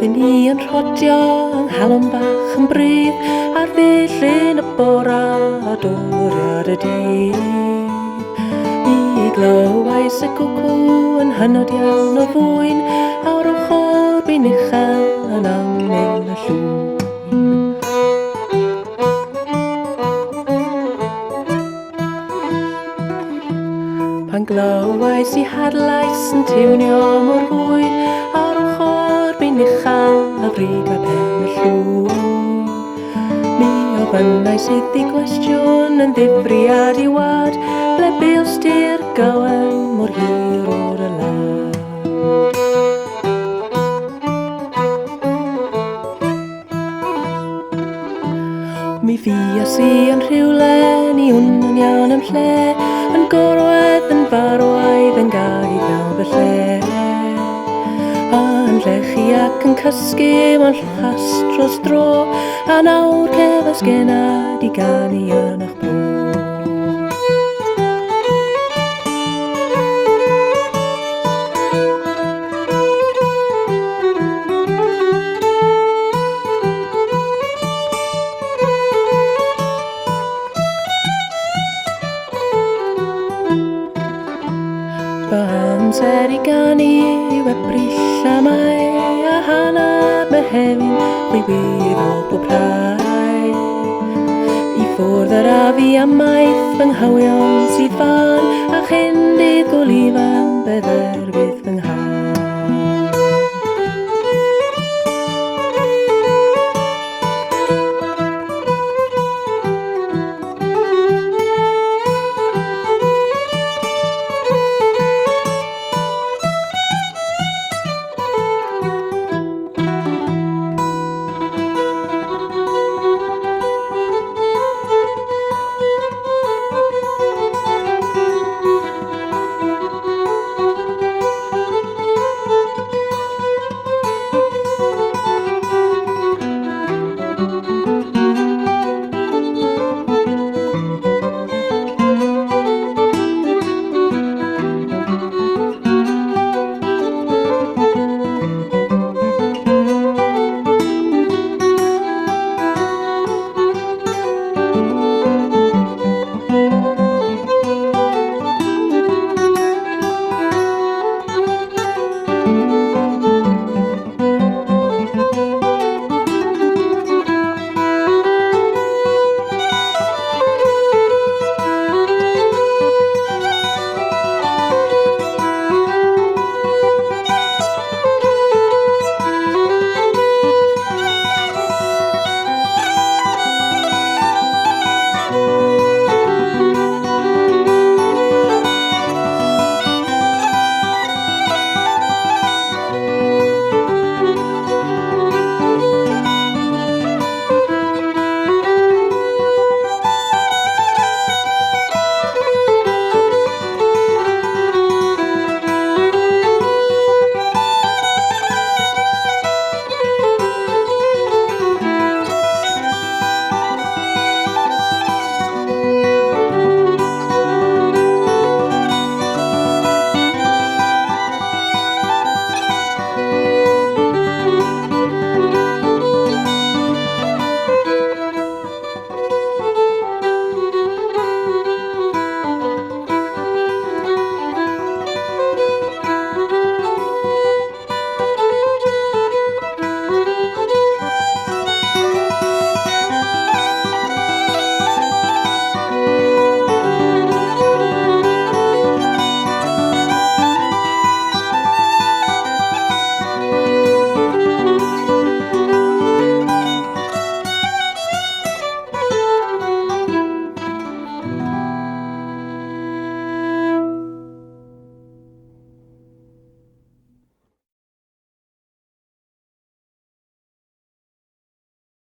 Byddwn ni yn rhodio yng nghalon bach yn bryd ar ddillyn y bora a doriad y dydd. Mi glywais y cwcw yn hynod iawn o fwyn awr ochr bin uchel yn aml y llwyn. Pan glywais I hadlais yn tiwnio mor hwyl awr ochr bin uchel a frig a pen y llwyn. Mi ofynnais iddi gwestiwn yn ddifriad I wad ble bils di'r gowen mor hir o'r y lawr. Mi fias I yn rhywle ni hwn iawn yn lle yn gorwedd yn farwaidd yn gael fel fy lle. A yn llechi ac yn cysgu mewn llachas dros dro a nawr cefas genad I ganu yn eich bro. Fy amser I ganu yw ebrill a mai a hanner Mehefin ddwywydd o bob rhai. I ffwrdd yr afi amaeth fy nghywyon sydd fan a chyndydd golifan bydder